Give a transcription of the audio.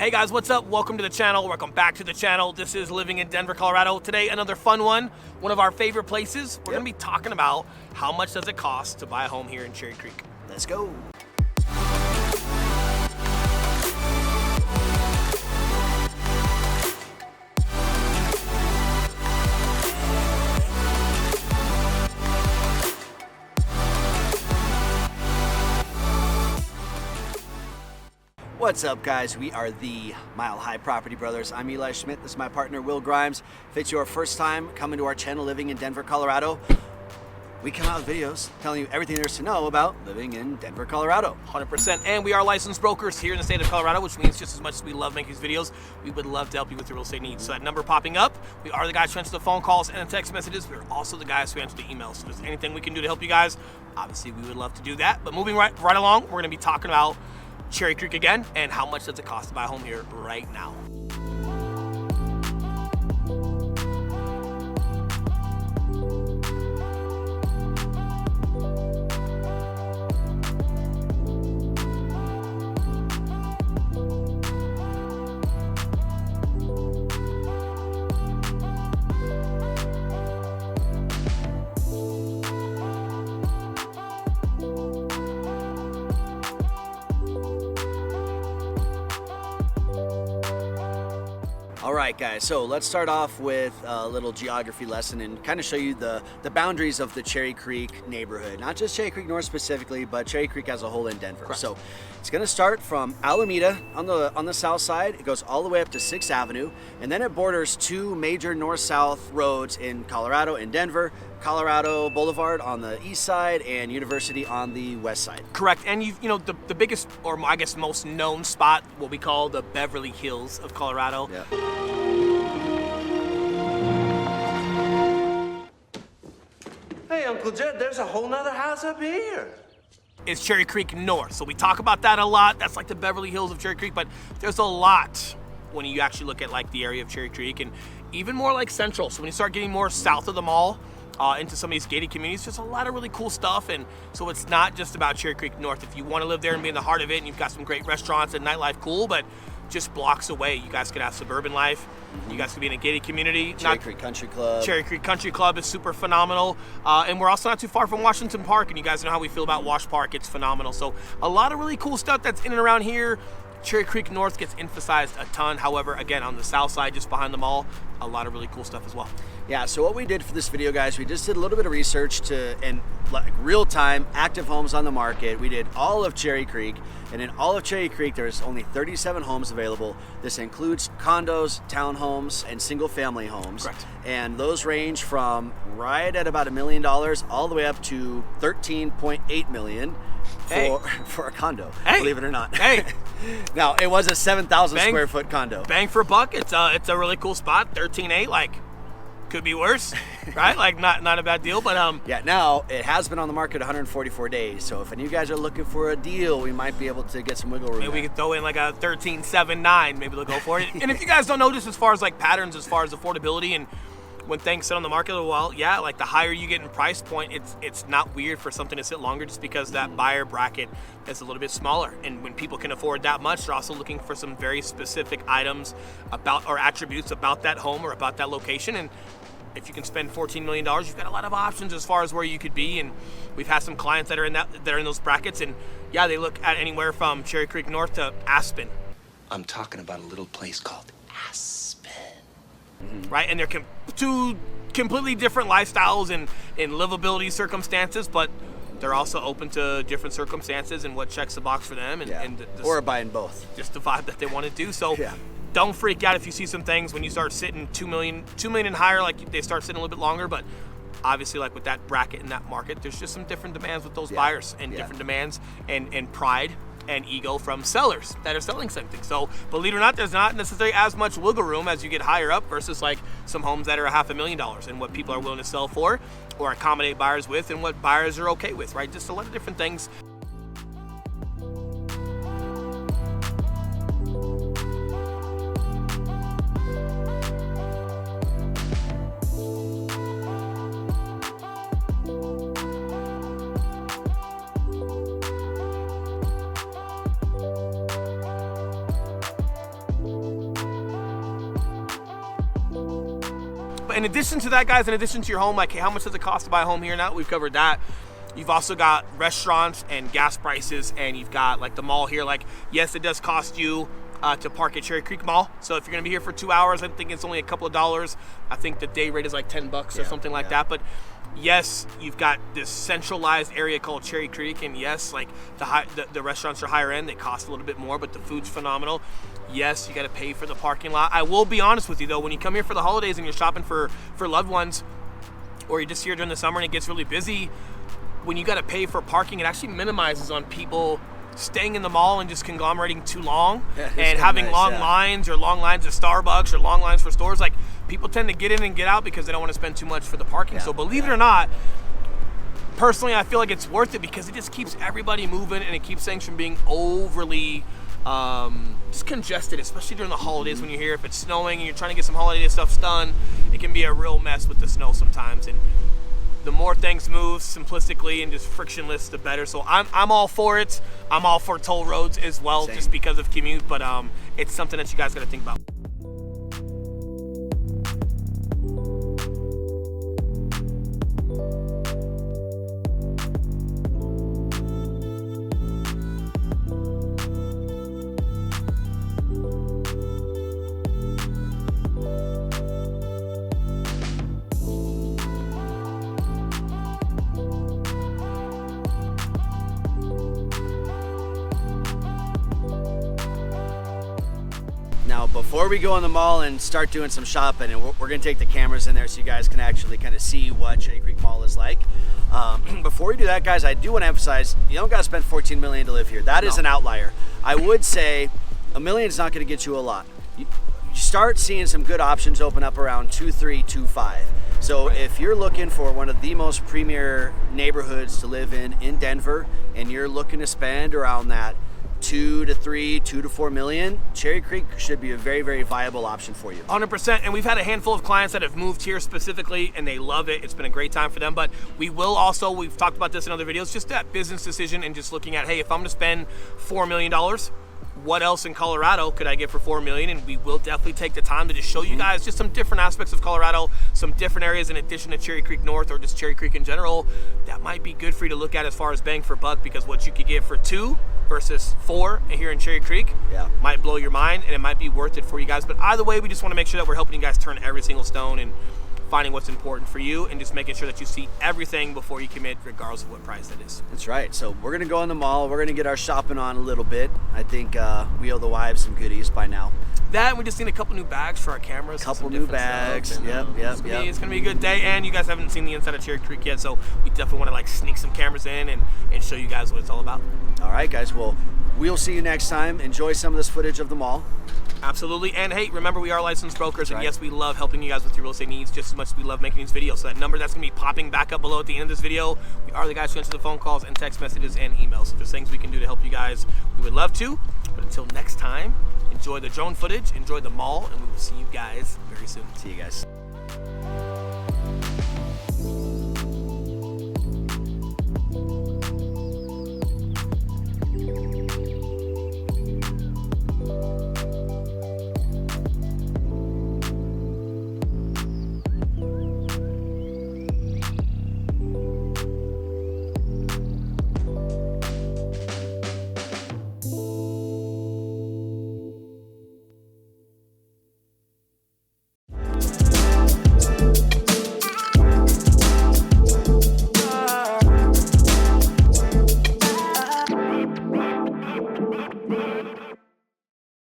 Hey guys, what's up? Welcome to the channel. Welcome back to the channel. This is Living in Denver, Colorado. Today, another fun one of our favorite places. We're gonna be talking about how much does it cost to buy a home here in Cherry Creek. Let's go. What's up, guys? We are the Mile High Property Brothers. I'm Eli Schmidt. This is my partner, Will Grimes. If it's your first time coming to our channel, Living in Denver, Colorado, we come out with videos telling you everything there is to know about living in Denver, Colorado. 100%. And we are licensed brokers here in the state of Colorado, which means just as much as we love making these videos, we would love to help you with your real estate needs. So that number popping up, we are the guys who answer the phone calls and the text messages. We're also the guys who answer the emails. So if there's anything we can do to help you guys, obviously we would love to do that. But moving right along, we're going to be talking about Cherry Creek again, and how much does it cost to buy a home here right now? All right, guys, so let's start off with a little geography lesson and kind of show you the boundaries of the Cherry Creek neighborhood. Not just Cherry Creek North specifically, but Cherry Creek as a whole in Denver. Correct. So it's gonna start from Alameda on the south side. It goes all the way up to 6th Avenue, and then it borders two major north-south roads in Colorado and Denver. Colorado Boulevard on the east side and University on the west side. Correct. And you know the biggest, or I guess most known spot, what we call the Beverly Hills of Colorado. Yeah. Hey, Uncle Jed, there's a whole nother house up here. Is Cherry Creek North. So we talk about that a lot. That's like the Beverly Hills of Cherry Creek, but there's a lot when you actually look at like the area of Cherry Creek, and even more like Central. So when you start getting more south of the mall, into some of these gated communities, there's a lot of really cool stuff. And so it's not just about Cherry Creek North. If you want to live there and be in the heart of it, and you've got some great restaurants and nightlife, cool, but just blocks away, you guys could have suburban life. You guys could be in a gated community. Cherry Creek Country Club. Cherry Creek Country Club is super phenomenal. And we're also not too far from Washington Park, and you guys know how we feel about Wash Park. It's phenomenal. So a lot of really cool stuff that's in and around here. Cherry Creek North gets emphasized a ton. However, again, on the south side, just behind the mall, a lot of really cool stuff as well. Yeah, so what we did for this video, guys, we just did a little bit of research and like real-time active homes on the market. We did all of Cherry Creek, and in all of Cherry Creek, there's only 37 homes available. This includes condos, townhomes, and single-family homes. Correct. And those range from right at about $1 million all the way up to $13.8 million for a condo, believe it or not. Hey. Now, it was a 7,000 Bang. square foot condo. Bang for a buck. It's a really cool spot. 13.8, like, could be worse, right? Like, not a bad deal, but Yeah, now it has been on the market 144 days. So if any of you guys are looking for a deal, we might be able to get some wiggle room. maybe we could throw in like a 13.79. Maybe they'll go for it. And if you guys don't know, just as far as like patterns, as far as affordability and when things sit on the market a while, yeah, like the higher you get in price point, it's not weird for something to sit longer, just because that buyer bracket is a little bit smaller. And when people can afford that much, they're also looking for some very specific items about, or attributes about that home or about that location. And if you can spend $14 million, you've got a lot of options as far as where you could be. And we've had some clients that are in those brackets, and yeah, they look at anywhere from Cherry Creek North to Aspen. I'm talking about a little place called Aspen. Right, and they're two completely different lifestyles and livability circumstances, but they're also open to different circumstances and what checks the box for them, and, Yeah. Or buying both. just the vibe that they want to do. So Yeah. don't freak out if you see some things when you start sitting $2 million and higher, like they start sitting a little bit longer. But obviously, like with that bracket in that market, there's just some different demands with those buyers, and different demands and pride and ego from sellers that are selling something. So believe it or not, there's not necessarily as much wiggle room as you get higher up versus like some homes that are $500,000 and what people are willing to sell for or accommodate buyers with, and what buyers are okay with, right? Just a lot of different things. But in addition to that, guys, in addition to your home, like, hey, how much does it cost to buy a home here? Now that we've covered that, you've also got restaurants and gas prices, and you've got like the mall here. Like, yes, it does cost you to park at Cherry Creek Mall. So if you're gonna be here for 2 hours, I think it's only a couple of dollars. I think the day rate is like $10 or something like that. But yes, you've got this centralized area called Cherry Creek, and yes, like the restaurants are higher end. They cost a little bit more, but the food's phenomenal. Yes, you got to pay for the parking lot. I will be honest with you though, when you come here for the holidays and you're shopping for loved ones, or you're just here during the summer and it gets really busy, when you got to pay for parking, it actually minimizes on people staying in the mall and just conglomerating too long and having long lines, or long lines at Starbucks, or long lines for stores. Like, people tend to get in and get out because they don't want to spend too much for the parking. So believe it or not, personally, I feel like it's worth it because it just keeps everybody moving, and it keeps things from being overly just congested, especially during the holidays when you're here. If it's snowing and you're trying to get some holiday stuff done, it can be a real mess with the snow sometimes. And the more things move simplistically and just frictionless, the better. So I'm all for it. I'm all for toll roads as well, just because of commute. But it's something that you guys got to think about. Now, before we go in the mall and start doing some shopping, and we're going to take the cameras in there so you guys can actually kind of see what Cherry Creek Mall is like. Before we do that, guys, I do want to emphasize, you don't got to spend $14 million to live here. That is an outlier. I would say $1 million is not going to get you a lot. You start seeing some good options open up around 2.3, 2.5. So if you're looking for one of the most premier neighborhoods to live in Denver, and you're looking to spend around that 2 to 3, 2 to 4 million, Cherry Creek should be a very, very viable option for you. 100%. And we've had a handful of clients that have moved here specifically, and they love it. It's been a great time for them. But we will also, we've talked about this in other videos, just that business decision and just looking at, hey, if I'm going to spend $4 million, what else in Colorado could I get for $4 million? And we will definitely take the time to just show you guys just some different aspects of Colorado, some different areas in addition to Cherry Creek North, or just Cherry Creek in general, that might be good for you to look at as far as bang for buck, because what you could get for 2 versus 4 here in Cherry Creek might blow your mind, and it might be worth it for you guys. But either way, we just want to make sure that we're helping you guys turn every single stone and finding what's important for you, and just making sure that you see everything before you commit, regardless of what price that is. That's right. So we're gonna go in the mall. We're gonna get our shopping on a little bit. I think we owe the wives some goodies by now. That, we just need a couple new bags for our cameras. A couple new bags. And, Yep. It's gonna be a good day, and you guys haven't seen the inside of Cherry Creek yet, so we definitely want to like sneak some cameras in and show you guys what it's all about. All right, guys. Well, we'll see you next time. Enjoy some of this footage of the mall. Absolutely. And hey, remember, we are licensed brokers, and yes, we love helping you guys with your real estate needs just as much as we love making these videos. So that number that's going to be popping back up below at the end of this video, we are the guys who answer the phone calls and text messages and emails. If there's things we can do to help you guys, we would love to. But until next time, enjoy the drone footage, enjoy the mall, and we will see you guys very soon. See you guys.